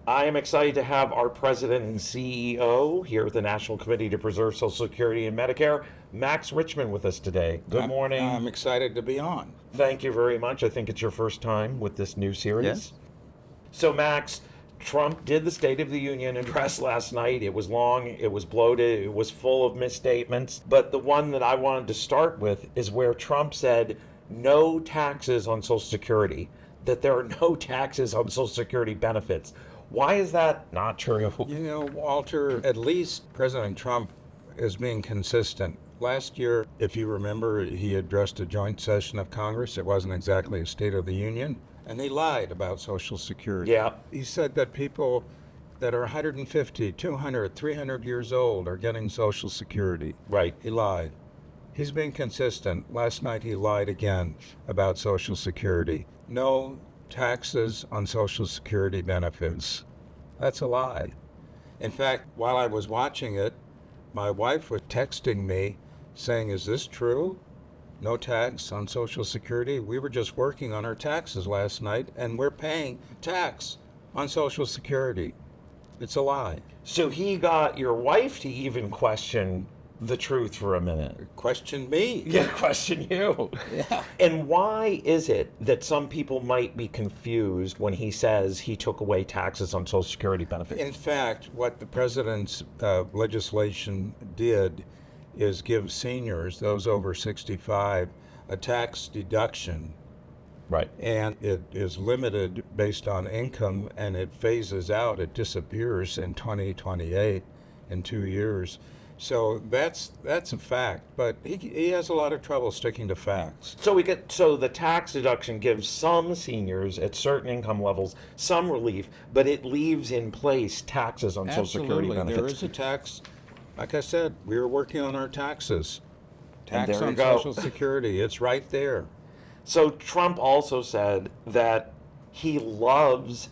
I am excited to have our president and CEO here at the National Committee to Preserve Social Security and Medicare, Max Richtman, with us today. Good morning. I'm excited to be on. Thank you very much. I think it's your first time with this new series. Yes. So, Max, Trump did the State of the Union address last night. It was long, it was bloated, it was full of misstatements. But the one that I wanted to start with is where Trump said no taxes on Social Security, that there are no taxes on Social Security benefits. Why is that not true? You know, Walter, at least President Trump is being consistent. Last year, if you remember, he addressed a joint session of Congress. It wasn't exactly a State of the Union, and he lied about Social Security. Yeah. He said that people that are 150, 200, 300 years old are getting Social Security. Right. He lied. He's been consistent. Last night he lied again about Social Security. No taxes on Social Security benefits. That's a lie. In fact, while I was watching it, my wife was texting me saying, "Is this true? No tax on Social Security? We were just working on our taxes last night and we're paying tax on Social Security." It's a lie. So he got your wife to even question the truth for a minute. Question me. Yeah, question you. Yeah. And why is it that some people might be confused when he says he took away taxes on Social Security benefits? In fact, what the president's legislation did is give seniors, those over 65, a tax deduction. Right. And it is limited based on income, and it phases out, it disappears in 2028, in 2 years. So that's a fact, but he has a lot of trouble sticking to facts. So the tax deduction gives some seniors at certain income levels some relief, but it leaves in place taxes on Social Security benefits. There is a tax. Like I said, we were working on our taxes. And Tax there on you go. Social Security, it's right there. So Trump also said that he loves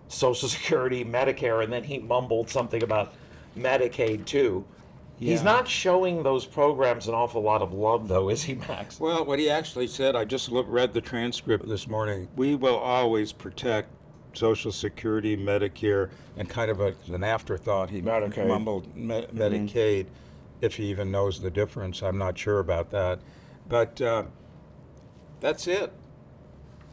Social Security, Medicare, and then he mumbled something about Medicaid too. He's Yeah. not showing those programs an awful lot of love, though, is he, Max? Well, what he actually said, I just read the transcript this morning. We will always protect Social Security, Medicare, and kind of an afterthought, he Medicaid. mumbled Medicaid, if he even knows the difference. I'm not sure about that. But that's it.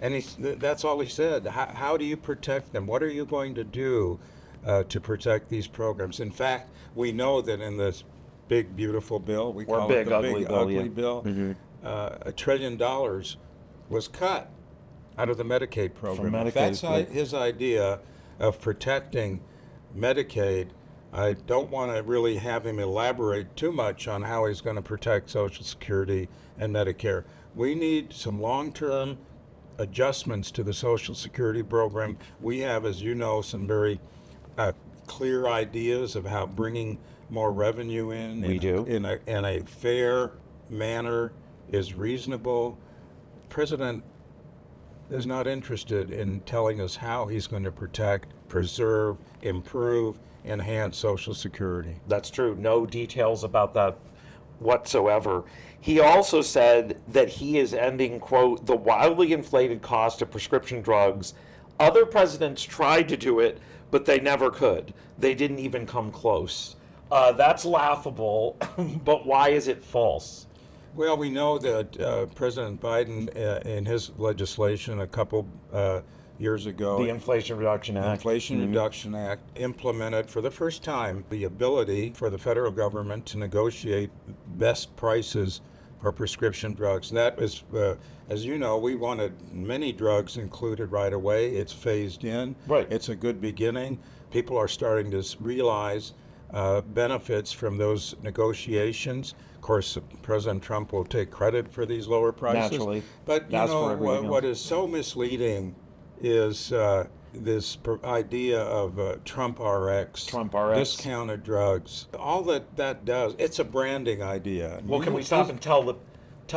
And that's all he said. How do you protect them? What are you going to do to protect these programs? In fact, we know that in this big, beautiful bill, we call it the big, ugly bill, $1 trillion was cut out of the Medicaid program. Medicaid, If that's right. his idea of protecting Medicaid, I don't want to really have him elaborate too much on how he's going to protect Social Security and Medicare. We need some long-term adjustments to the Social Security program. We have, as you know, some very clear ideas of how bringing more revenue in a fair manner is reasonable. The president is not interested in telling us how he's going to protect, preserve, improve, enhance Social Security. That's true. No details about that whatsoever. He also said that he is ending, quote, the wildly inflated cost of prescription drugs. Other presidents tried to do it, but they never could. They didn't even come close. That's laughable, but why is it false? Well, we know that President Biden, in his legislation a couple years ago, The Inflation Reduction Act. Inflation Reduction Act implemented for the first time the ability for the federal government to negotiate best prices for prescription drugs. That was, as you know, we wanted many drugs included right away. It's phased in. Right. It's a good beginning. People are starting to realize benefits from those negotiations. Of course, President Trump will take credit for these lower prices. Naturally. But you That's for know everything what else. is so misleading is this idea of Trump RX, Trump RX. discounted drugs. All that does, it's a branding idea. Well, can we stop and tell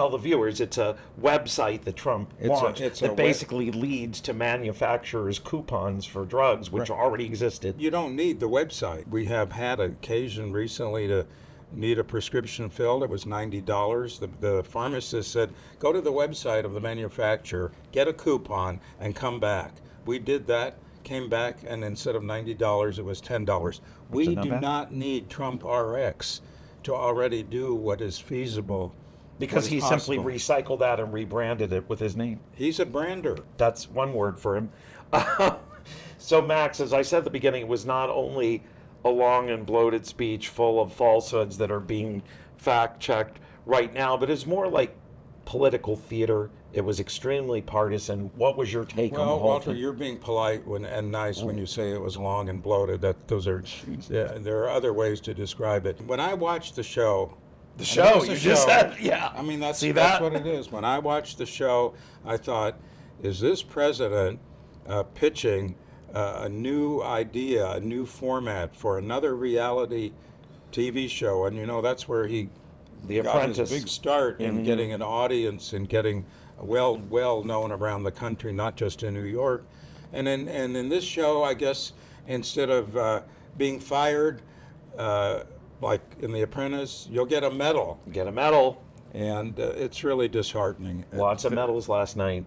the viewers it's a website that Trump launched it's that a basically leads to manufacturers' coupons for drugs, which already existed. You don't need the website. We have had occasion recently to need a prescription filled. It was $90. The pharmacist said, go to the website of the manufacturer, get a coupon, and come back. We did that, came back, and instead of $90, it was $10. We not do bad. not need Trump RX to already do what is feasible. Because what he is simply possible. recycled that and rebranded it with his name. He's a brander. That's one word for him. So, Max, as I said at the beginning, it was not only a long and bloated speech full of falsehoods that are being fact checked right now, but it's more like political theater. It was extremely partisan. What was your take on the Well, whole Walter, thing? you're being polite and nice when you say it was long and bloated. Yeah, there are other ways to describe it. When I watched the show, The and it show, was a you just show. said, yeah. I mean, that's See that's that? what it is. When I watched the show, I thought, is this president pitching a new idea, a new format for another reality TV show? And you know, that's where he The got Apprentice. his big start in Mhm. getting an audience and getting well known around the country, not just in New York. And in this show, I guess instead of being fired, like in The Apprentice, you'll get a medal, Get a medal. and it's really disheartening. Lots of medals last night.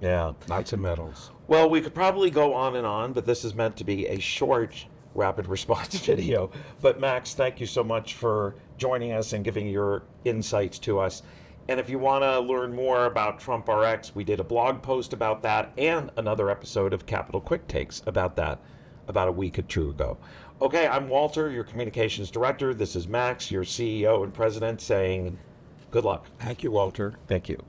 Yeah. Lots of medals. Well, we could probably go on, but this is meant to be a short rapid response video. But Max, thank you so much for joining us and giving your insights to us. And if you want to learn more about Trump RX, we did a blog post about that and another episode of Capital Quick Takes about that about a week or two ago. Okay, I'm Walter, your communications director. This is Max, your CEO and president, saying good luck. Thank you, Walter. Thank you.